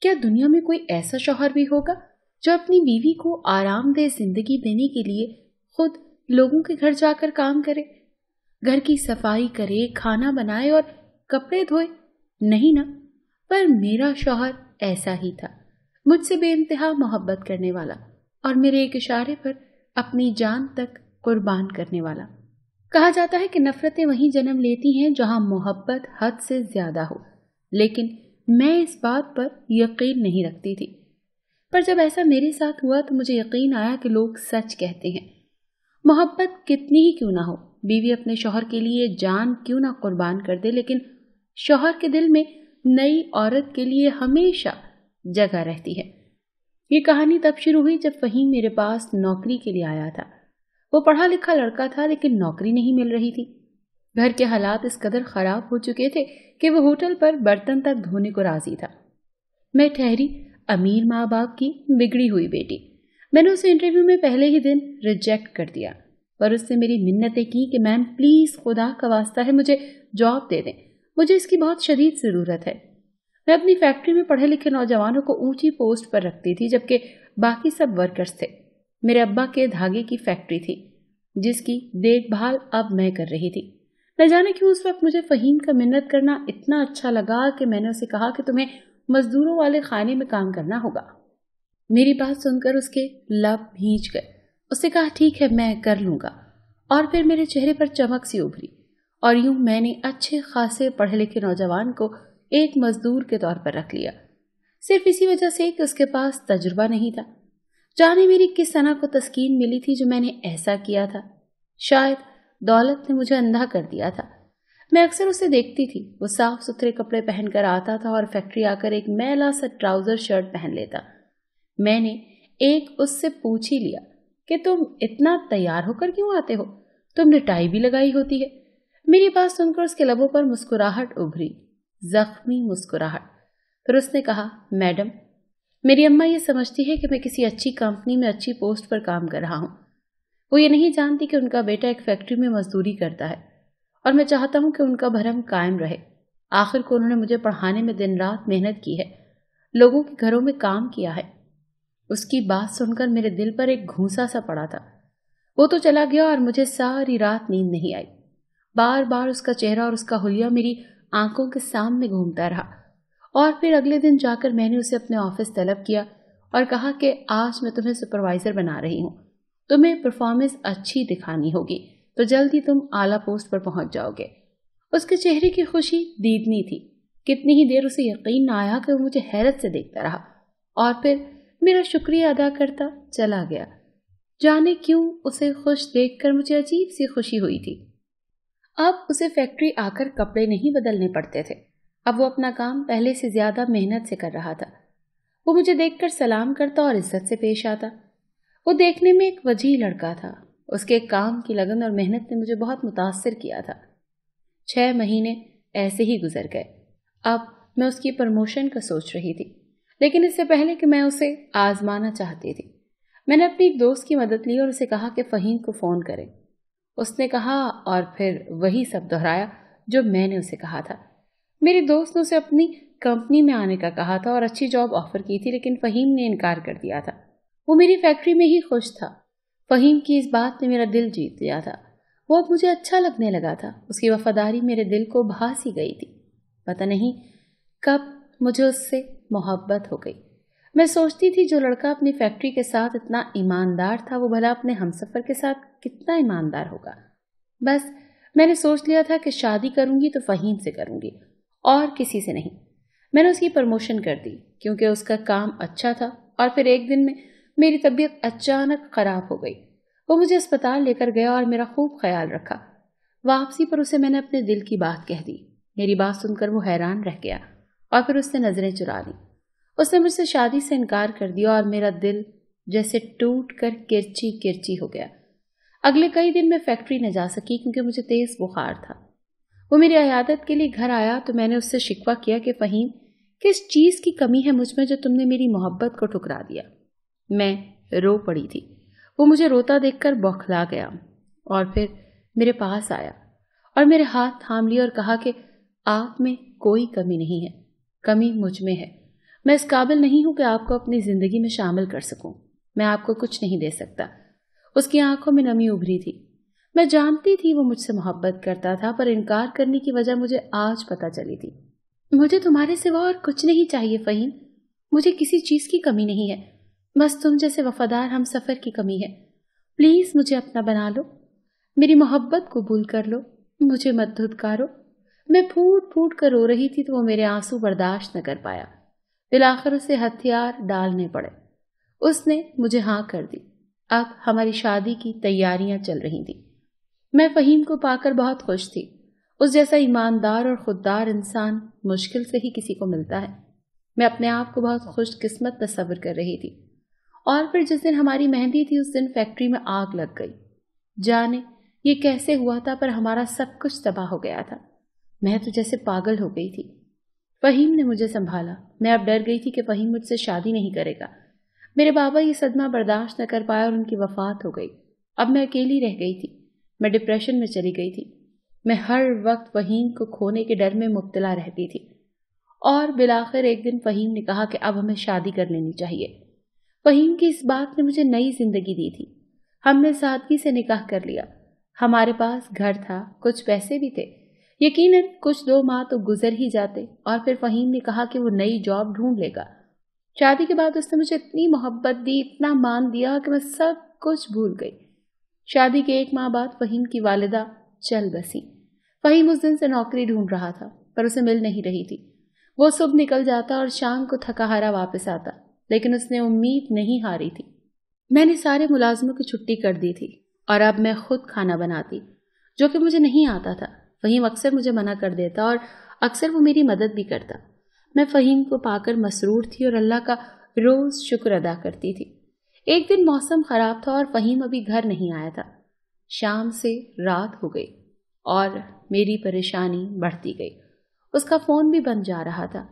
کیا دنیا میں کوئی ایسا شوہر بھی ہوگا جو اپنی بیوی کو آرام دہ زندگی دینے کے لیے خود لوگوں کے گھر جا کر کام کرے، گھر کی صفائی کرے، کھانا بنائے اور کپڑے دھوئے؟ نہیں نا۔ پر میرا شوہر ایسا ہی تھا، مجھ سے بے انتہا محبت کرنے والا اور میرے ایک اشارے پر اپنی جان تک قربان کرنے والا۔ کہا جاتا ہے کہ نفرتیں وہیں جنم لیتی ہیں جہاں محبت حد سے زیادہ ہو، لیکن میں اس بات پر یقین نہیں رکھتی تھی۔ پر جب ایسا میرے ساتھ ہوا تو مجھے یقین آیا کہ لوگ سچ کہتے ہیں۔ محبت کتنی ہی کیوں نہ ہو، بیوی اپنے شوہر کے لیے جان کیوں نہ قربان کر دے، لیکن شوہر کے دل میں نئی عورت کے لیے ہمیشہ جگہ رہتی ہے۔ یہ کہانی تب شروع ہوئی جب فہیم میرے پاس نوکری کے لیے آیا تھا۔ وہ پڑھا لکھا لڑکا تھا لیکن نوکری نہیں مل رہی تھی۔ گھر کے حالات اس قدر خراب ہو چکے تھے کہ وہ ہوٹل پر برتن تک دھونے کو راضی تھا۔ میں ٹھہری امیر ماں باپ کی بگڑی ہوئی بیٹی۔ میں نے اسے انٹرویو میں پہلے ہی دن ریجیکٹ کر دیا، پر اس نے میری منتیں کی کہ میم پلیز خدا کا واسطہ ہے مجھے جاب دے دیں، مجھے اس کی بہت شدید ضرورت ہے۔ میں اپنی فیکٹری میں پڑھے لکھے نوجوانوں کو اونچی پوسٹ پر رکھتی تھی جبکہ باقی سب ورکرز تھے۔ میرے ابا کے دھاگے کی فیکٹری تھی جس کی دیکھ بھال اب میں کر رہی تھی۔ نہ جانے کیوں اس وقت مجھے فہیم کا منت کرنا اتنا اچھا لگا کہ میں نے اسے کہا کہ تمہیں مزدوروں والے خانے میں کام کرنا ہوگا۔ میری بات سن کر اس کے لب بھیج گئے۔ اس نے کہا ٹھیک ہے میں کر لوں گا، اور پھر میرے چہرے پر چمک سی ابھری، اور یوں میں نے اچھے خاصے پڑھے لکھے نوجوان کو ایک مزدور کے طور پر رکھ لیا، صرف اسی وجہ سے کہ اس کے پاس تجربہ نہیں تھا۔ جانے میری کس ثنا کو تسکین ملی تھی جو میں نے ایسا کیا تھا۔ شاید دولت نے مجھے اندھا کر دیا تھا۔ میں اکثر اسے دیکھتی تھی، وہ صاف ستھرے کپڑے پہن کر آتا تھا اور فیکٹری آ کر ایک میلا سا ٹراؤزر شرٹ پہن لیتا۔ میں نے ایک اس سے پوچھ ہی لیا کہ تم اتنا تیار ہو کر کیوں آتے ہو؟ تم نے ٹائی بھی لگائی ہوتی ہے۔ میری بات سن کر اس کے لبوں پر مسکراہٹ ابھری، زخمی مسکراہٹ۔ پھر اس نے کہا میڈم، میری اماں یہ سمجھتی ہے کہ میں کسی اچھی کمپنی میں اچھی پوسٹ پر کام کر رہا ہوں۔ وہ یہ نہیں جانتی کہ ان کا بیٹا ایک فیکٹری میں مزدوری کرتا ہے، اور میں چاہتا ہوں کہ ان کا بھرم قائم رہے۔ آخر کو انہوں نے مجھے پڑھانے میں دن رات محنت کی ہے، لوگوں کے گھروں میں کام کیا ہے۔ اس کی بات سن کر میرے دل پر ایک گھونسا سا پڑا تھا۔ وہ تو چلا گیا اور مجھے ساری رات نیند نہیں آئی۔ بار بار اس کا چہرہ اور اس کا حلیہ میری آنکھوں کے سامنے گھومتا رہا، اور پھر اگلے دن جا کر میں نے اسے اپنے آفس طلب کیا اور کہا کہ آج میں تمہیں سپروائزر بنا رہی ہوں، تمہیں پرفارمنس اچھی دکھانی ہوگی تو جلد ہی تم اعلیٰ پوسٹ پر پہنچ جاؤ گے۔ اس کے چہرے کی خوشی دیدنی تھی۔ کتنی ہی دیر اسے یقین نہ آیا کہ وہ مجھے حیرت سے دیکھتا رہا، اور پھر میرا شکریہ ادا کرتا چلا گیا۔ جانے کیوں اسے خوش دیکھ کر مجھے عجیب سی خوشی ہوئی تھی۔ اب اسے فیکٹری آ کر کپڑے نہیں بدلنے پڑتے تھے، اب وہ اپنا کام پہلے سے زیادہ محنت سے کر رہا تھا۔ وہ مجھے دیکھ کر سلام کرتا اور عزت سے پیش آتا۔ وہ دیکھنے میں ایک وجیح لڑکا تھا۔ اس کے کام کی لگن اور محنت نے مجھے بہت متاثر کیا تھا۔ 6 مہینے ایسے ہی گزر گئے۔ اب میں اس کی پروموشن کا سوچ رہی تھی، لیکن اس سے پہلے کہ میں اسے آزمانا چاہتی تھی، میں نے اپنی ایک دوست کی مدد لی اور اسے کہا کہ فہیم کو فون کرے۔ اس نے کہا اور پھر وہی سب دہرایا جو میں نے اسے کہا تھا۔ میری دوست نے اسے اپنی کمپنی میں آنے کا کہا تھا اور اچھی جاب آفر کی تھی، لیکن فہیم نے انکار کر دیا تھا۔ وہ میری فیکٹری میں ہی خوش تھا۔ فہیم کی اس بات نے میرا دل جیت لیا تھا۔ وہ اب مجھے اچھا لگنے لگا تھا۔ اس کی وفاداری میرے دل کو بھا سی گئی تھی۔ پتہ نہیں کب مجھے اس سے محبت ہو گئی۔ میں سوچتی تھی جو لڑکا اپنی فیکٹری کے ساتھ اتنا ایماندار تھا، وہ بھلا اپنے ہمسفر کے ساتھ کتنا ایماندار ہوگا۔ بس میں نے سوچ لیا تھا کہ شادی کروں گی تو فہیم سے کروں گی اور کسی سے نہیں۔ میں نے اس کی پروموشن کر دی کیونکہ اس کا کام اچھا تھا، اور پھر ایک دن میں میری طبیعت اچانک خراب ہو گئی۔ وہ مجھے اسپتال لے کر گیا اور میرا خوب خیال رکھا۔ واپسی پر اسے میں نے اپنے دل کی بات کہہ دی۔ میری بات سن کر وہ حیران رہ گیا اور پھر اس نے نظریں چرا لیں۔ اس نے مجھ سے شادی سے انکار کر دیا اور میرا دل جیسے ٹوٹ کر کرچی کرچی ہو گیا۔ اگلے کئی دن میں فیکٹری نہ جا سکی کیونکہ مجھے تیز بخار تھا۔ وہ میری عیادت کے لیے گھر آیا تو میں نے اس سے شکوہ کیا کہ فہیم، کس چیز کی کمی ہے مجھ میں جو تم نے میری محبت کو ٹھکرا دیا؟ میں رو پڑی تھی۔ وہ مجھے روتا دیکھ کر بوکھلا گیا اور پھر میرے پاس آیا اور میرے ہاتھ تھام لیا اور کہا کہ آپ میں کوئی کمی نہیں ہے، کمی مجھ میں ہے۔ میں اس قابل نہیں ہوں کہ آپ کو اپنی زندگی میں شامل کر سکوں. میں آپ کو کچھ نہیں دے سکتا. اس کی آنکھوں میں نمی ابھری تھی. میں جانتی تھی وہ مجھ سے محبت کرتا تھا، پر انکار کرنے کی وجہ مجھے آج پتہ چلی تھی. مجھے تمہارے سوا اور کچھ نہیں چاہیے فہیم. مجھے کسی چیز کی کمی نہیں ہے، بس تم جیسے وفادار ہم سفر کی کمی ہے. پلیز مجھے اپنا بنا لو، میری محبت قبول کر لو، مجھے مت دھتکارو. میں پھوٹ پھوٹ کر رو رہی تھی تو وہ میرے آنسو برداشت نہ کر پایا. بالآخر اسے ہتھیار ڈالنے پڑے. اس نے مجھے ہاں کر دی. اب ہماری شادی کی تیاریاں چل رہی تھیں. میں فہیم کو پا کر بہت خوش تھی. اس جیسا ایماندار اور خوددار انسان مشکل سے ہی کسی کو ملتا ہے. میں اپنے آپ کو بہت خوش قسمت تصور کر رہی تھی. اور پھر جس دن ہماری مہندی تھی اس دن فیکٹری میں آگ لگ گئی. جانے یہ کیسے ہوا تھا، پر ہمارا سب کچھ تباہ ہو گیا تھا. میں تو جیسے پاگل ہو گئی تھی. فہیم نے مجھے سنبھالا. میں اب ڈر گئی تھی کہ فہیم مجھ سے شادی نہیں کرے گا. میرے بابا یہ صدمہ برداشت نہ کر پائے اور ان کی وفات ہو گئی. اب میں اکیلی رہ گئی تھی. میں ڈپریشن میں چلی گئی تھی. میں ہر وقت فہیم کو کھونے کے ڈر میں مبتلا رہتی تھی. اور بالآخر ایک دن فہیم نے کہا کہ اب ہمیں شادی کر لینی چاہیے. فہیم کی اس بات نے مجھے نئی زندگی دی تھی. ہم نے سادگی سے نکاح کر لیا. ہمارے پاس گھر تھا، کچھ پیسے بھی تھے. یقیناً کچھ 2 ماہ تو گزر ہی جاتے اور پھر فہیم نے کہا کہ وہ نئی جاب ڈھونڈ لے گا. شادی کے بعد اس نے مجھے اتنی محبت دی، اتنا مان دیا کہ میں سب کچھ بھول گئی. شادی کے 1 ماہ بعد فہیم کی والدہ چل بسی. فہیم اس دن سے نوکری ڈھونڈ رہا تھا، پر اسے مل نہیں رہی تھی. وہ صبح نکل جاتا اور شام کو تھکا ہارا واپس آتا، لیکن اس نے امید نہیں ہاری تھی. میں نے سارے ملازموں کی چھٹی کر دی تھی اور اب میں خود کھانا بناتی، جو کہ مجھے نہیں آتا تھا. فہیم اکثر مجھے منع کر دیتا اور اکثر وہ میری مدد بھی کرتا. میں فہیم کو پا کر مسرور تھی اور اللہ کا روز شکر ادا کرتی تھی. ایک دن موسم خراب تھا اور فہیم ابھی گھر نہیں آیا تھا. شام سے رات ہو گئی اور میری پریشانی بڑھتی گئی. اس کا فون بھی بند جا رہا تھا.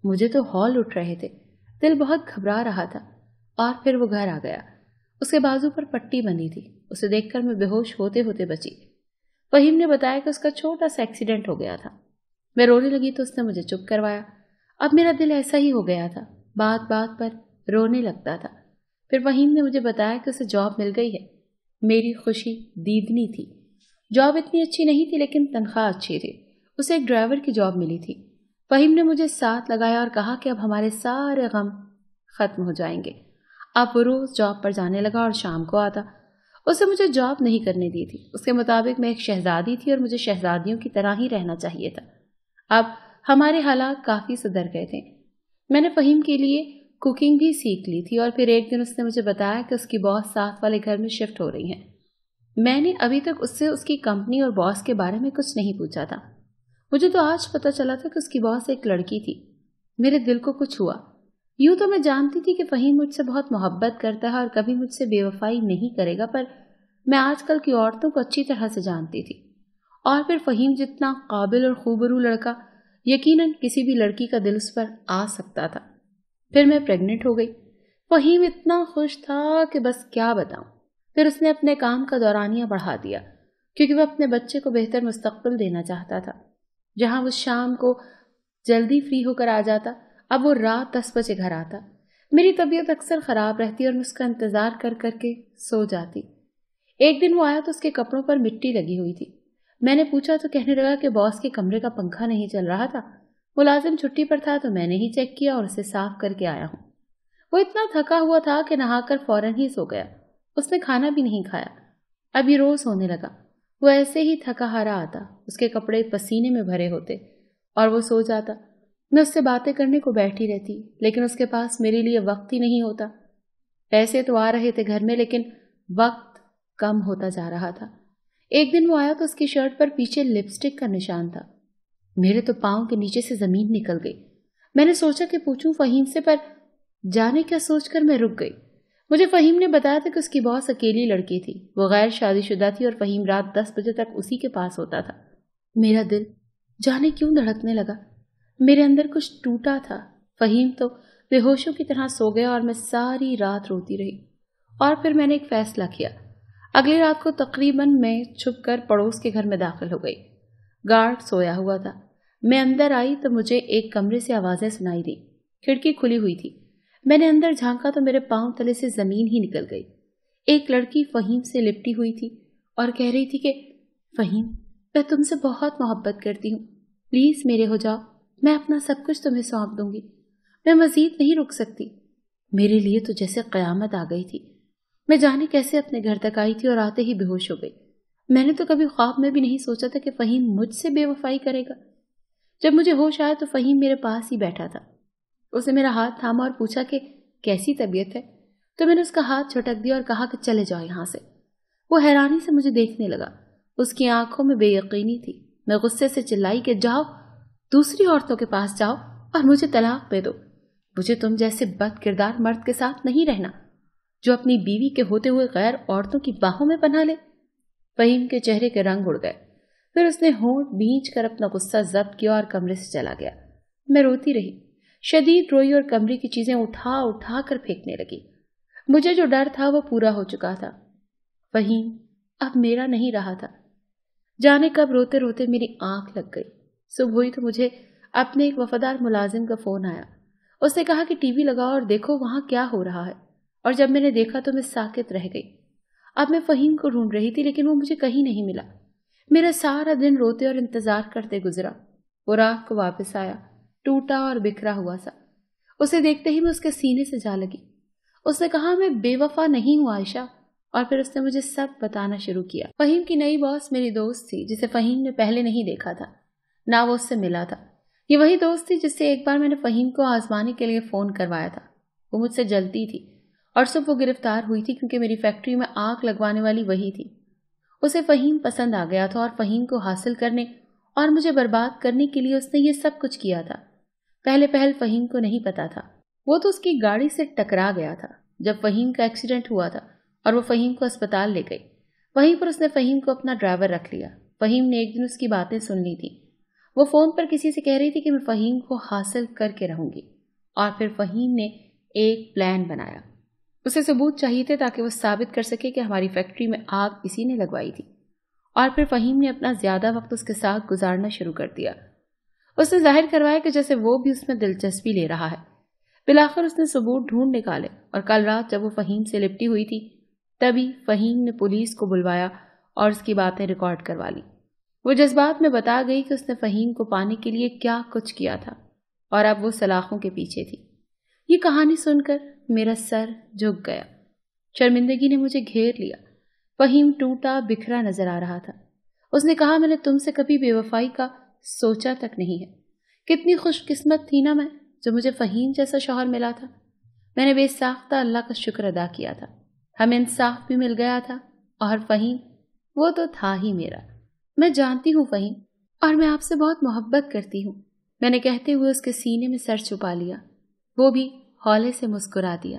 مجھے تو ہول اٹھ رہے تھے. دل بہت گھبرا رہا تھا. اور پھر وہ گھر آ گیا. اس کے بازو پر پٹی بنی تھی. اسے دیکھ کر میں بے ہوش ہوتے ہوتے بچی. فہیم نے بتایا کہ اس کا چھوٹا سا ایکسیڈنٹ ہو گیا تھا. میں رونے لگی تو اس نے مجھے چپ کروایا. اب میرا دل ایسا ہی ہو گیا تھا، بات بات پر رونے لگتا تھا. پھر فہیم نے مجھے بتایا کہ اسے جاب مل گئی ہے. میری خوشی دیدنی تھی. جاب اتنی اچھی نہیں تھی لیکن تنخواہ اچھی تھی. اسے ایک ڈرائیور کی جاب ملی تھی. فہیم نے مجھے ساتھ لگایا اور کہا کہ اب ہمارے سارے غم ختم ہو جائیں گے. اب وہ روز جاب پر جانے لگا اور شام کو آتا. اسے مجھے جاب نہیں کرنے دی تھی. اس کے مطابق میں ایک شہزادی تھی اور مجھے شہزادیوں کی طرح ہی رہنا چاہیے تھا. اب ہمارے حالات کافی سدھر گئے تھے. میں نے فہیم کے لیے کوکنگ بھی سیکھ لی تھی اور پھر ایک دن اس نے مجھے بتایا کہ اس کی باس ساتھ والے گھر میں شفٹ ہو رہی ہیں. میں نے ابھی تک اس سے اس کی کمپنی اور باس کے بارے میں کچھ نہیں پوچھا تھا. مجھے تو آج پتہ چلا تھا کہ اس کی باس ایک لڑکی تھی. میرے دل کو کچھ ہوا. یوں تو میں جانتی تھی کہ فہیم مجھ سے بہت محبت کرتا ہے اور کبھی مجھ سے بے وفائی نہیں کرے گا، پر میں آج کل کی عورتوں کو اچھی طرح سے جانتی تھی. اور پھر فہیم جتنا قابل اور خوبرو لڑکا، یقیناً کسی بھی لڑکی کا دل اس پر آ سکتا تھا. پھر میں پریگننٹ ہو گئی. فہیم اتنا خوش تھا کہ بس کیا بتاؤں. پھر اس نے اپنے کام کا دورانیہ بڑھا دیا کیونکہ وہ اپنے بچے کو بہتر مستقبل دینا چاہتا تھا. جہاں وہ شام کو جلدی فری ہو کر آ جاتا، اب وہ رات 10 بجے گھر آتا. میری طبیعت اکثر خراب رہتی اور میں اس کا انتظار کر کر کے سو جاتی. ایک دن وہ آیا تو اس کے کپڑوں پر مٹی لگی ہوئی تھی. میں نے پوچھا تو کہنے لگا کہ باس کے کمرے کا پنکھا نہیں چل رہا تھا. ملازم چھٹی پر تھا تو میں نے ہی چیک کیا اور اسے صاف کر کے آیا ہوں. وہ اتنا تھکا ہوا تھا کہ نہا کر فوراً ہی سو گیا. اس نے کھانا بھی نہیں کھایا. اب یہ روز ہونے لگا. وہ ایسے ہی تھکا ہارا آتا، اس کے کپڑے پسینے میں بھرے ہوتے اور وہ سو جاتا. میں اس سے باتیں کرنے کو بیٹھی رہتی لیکن اس کے پاس میرے لیے وقت ہی نہیں ہوتا. پیسے تو آ رہے تھے گھر میں لیکن وقت کم ہوتا جا رہا تھا. ایک دن وہ آیا تو اس کی شرٹ پر پیچھے لپسٹک کا نشان تھا. میرے تو پاؤں کے نیچے سے زمین نکل گئی. میں نے سوچا کہ پوچھوں فہیم سے، پر جانے کیا سوچ کر میں رک گئی. مجھے فہیم نے بتایا تھا کہ اس کی باس اکیلی لڑکی تھی. وہ غیر شادی شدہ تھی اور فہیم رات 10 بجے تک اسی کے پاس ہوتا تھا. میرا دل جانے کیوں دھڑکنے لگا. میرے اندر کچھ ٹوٹا تھا. فہیم تو بے ہوشوں کی طرح سو گیا اور میں ساری رات روتی رہی. اور پھر میں نے ایک فیصلہ کیا. اگلی رات کو تقریباً میں چھپ کر پڑوس کے گھر میں داخل ہو گئی. گارڈ سویا ہوا تھا. میں اندر آئی تو مجھے ایک کمرے سے آوازیں سنائی دی. کھڑکی کھلی ہوئی تھی۔ میں نے اندر جھانکا تو میرے پاؤں تلے سے زمین ہی نکل گئی۔ ایک لڑکی فہیم سے لپٹی ہوئی تھی اور کہہ رہی تھی کہ فہیم، میں تم سے بہت محبت کرتی ہوں، پلیز میرے ہو جاؤ، میں اپنا سب کچھ تمہیں سونپ دوں گی، میں مزید نہیں رک سکتی۔ میرے لیے تو جیسے قیامت آ گئی تھی۔ میں جانے کیسے اپنے گھر تک آئی تھی اور آتے ہی بے ہوش ہو گئی۔ میں نے تو کبھی خواب میں بھی نہیں سوچا تھا کہ فہیم مجھ سے بے وفائی کرے گا۔ جب مجھے ہوش آیا تو فہیم میرے پاس ہی بیٹھا تھا۔ اس نے میرا ہاتھ تھاما اور پوچھا کہ کیسی طبیعت ہے؟ تو میں نے اس کا ہاتھ جھٹک دیا اور کہا کہ چلے جاؤ یہاں سے۔ وہ حیرانی سے مجھے دیکھنے لگا۔ اس کی آنکھوں میں بے یقینی تھی۔ میں غصے سے چلائی کہ جاؤ، دوسری عورتوں کے پاس جاؤ اور مجھے طلاق دے دو۔ مجھے تم جیسے بد کردار مرد کے ساتھ نہیں رہنا جو اپنی بیوی کے ہوتے ہوئے غیر عورتوں کی باہوں میں پناہ لے۔ فہیم کے چہرے کے رنگ اڑ گئے۔ پھر اس نے ہونٹ بھینچ کر اپنا غصہ ضبط کیا اور کمرے سے چلا گیا۔ میں روتی رہی، شدید روئی اور کمرے کی چیزیں اٹھا اٹھا کر پھینکنے لگی۔ مجھے جو ڈر تھا وہ پورا ہو چکا تھا۔ فہیم اب میرا نہیں رہا تھا۔ جانے کب روتے روتے میری آنکھ لگ گئی۔ صبح ہوئی تو مجھے اپنے ایک وفادار ملازم کا فون آیا۔ اس نے کہا کہ ٹی وی لگاؤ اور دیکھو وہاں کیا ہو رہا ہے، اور جب میں نے دیکھا تو میں ساکت رہ گئی۔ اب میں فہیم کو ڈھونڈ رہی تھی لیکن وہ مجھے کہیں نہیں ملا۔ میرا سارا دن روتے اور انتظار کرتے گزرا۔ وہ رات کو واپس آیا، ٹوٹا اور بکھرا ہوا سا۔ اسے دیکھتے ہی میں اس کے سینے سے جا لگی۔ اس نے کہا میں بے وفا نہیں ہوں عائشہ، اور پھر اس نے مجھے سب بتانا شروع کیا۔ فہیم کی نئی باس میری دوست تھی جسے فہیم نے پہلے نہیں دیکھا تھا، نہ وہ اس سے ملا تھا۔ یہ وہی دوست تھی جس سے ایک بار میں نے فہیم کو آزمانے کے لیے فون کروایا تھا۔ وہ مجھ سے جلتی تھی اور صبح وہ گرفتار ہوئی تھی کیونکہ میری فیکٹری میں آگ لگوانے والی وہی تھی۔ اسے فہیم پسند آ گیا تھا اور فہیم کو حاصل کرنے اور مجھے برباد کرنے کے لیے اس نے یہ سب کچھ کیا تھا۔ پہلے پہل فہیم کو نہیں پتا تھا۔ وہ تو اس کی گاڑی سے ٹکرا گیا تھا جب فہیم کا ایکسیڈنٹ ہوا تھا اور وہ فہیم کو اسپتال لے گئی۔ وہیں پر اس نے فہیم کو اپنا ڈرائیور رکھ لیا۔ فہیم نے ایک دن اس کی باتیں سن لی تھی۔ وہ فون پر کسی سے کہہ رہی تھی کہ میں فہیم کو حاصل کر کے رہوں گی، اور پھر فہیم نے ایک پلان بنایا۔ اسے ثبوت چاہیے تھے تاکہ وہ ثابت کر سکے کہ ہماری فیکٹری میں آگ اسی نے لگوائی تھی، اور پھر فہیم نے اپنا زیادہ وقت اس کے ساتھ گزارنا شروع کر دیا۔ اس نے ظاہر کروایا کہ جیسے وہ بھی اس میں دلچسپی لے رہا ہے۔ بالآخر اس نے ثبوت ڈھونڈ نکالے، اور کل رات جب وہ فہیم سے لپٹی ہوئی تھی تبھی فہیم نے پولیس کو بلوایا اور اس کی باتیں ریکارڈ کروا لی۔ وہ جذبات میں بتا گئی کہ اس نے فہیم کو پانے کے لیے کیا کچھ کیا تھا، اور اب وہ سلاخوں کے پیچھے تھی۔ یہ کہانی سن کر میرا سر جھک گیا۔ شرمندگی نے مجھے گھیر لیا۔ فہیم ٹوٹا بکھرا نظر آ رہا تھا۔ اس نے کہا میں نے تم سے کبھی بے وفائی کا سوچا تک نہیں ہے۔ کتنی خوش قسمت تھی نا میں جو مجھے فہیم جیسا شوہر ملا تھا۔ میں نے بے ساختہ اللہ کا شکر ادا کیا تھا۔ ہمیں انصاف بھی مل گیا تھا، اور فہیم وہ تو تھا ہی میرا۔ میں جانتی ہوں فہیم، اور میں آپ سے بہت محبت کرتی ہوں، میں نے کہتے ہوئے اس کے سینے میں سر چھپا لیا۔ وہ بھی ہولے سے مسکرا دیا۔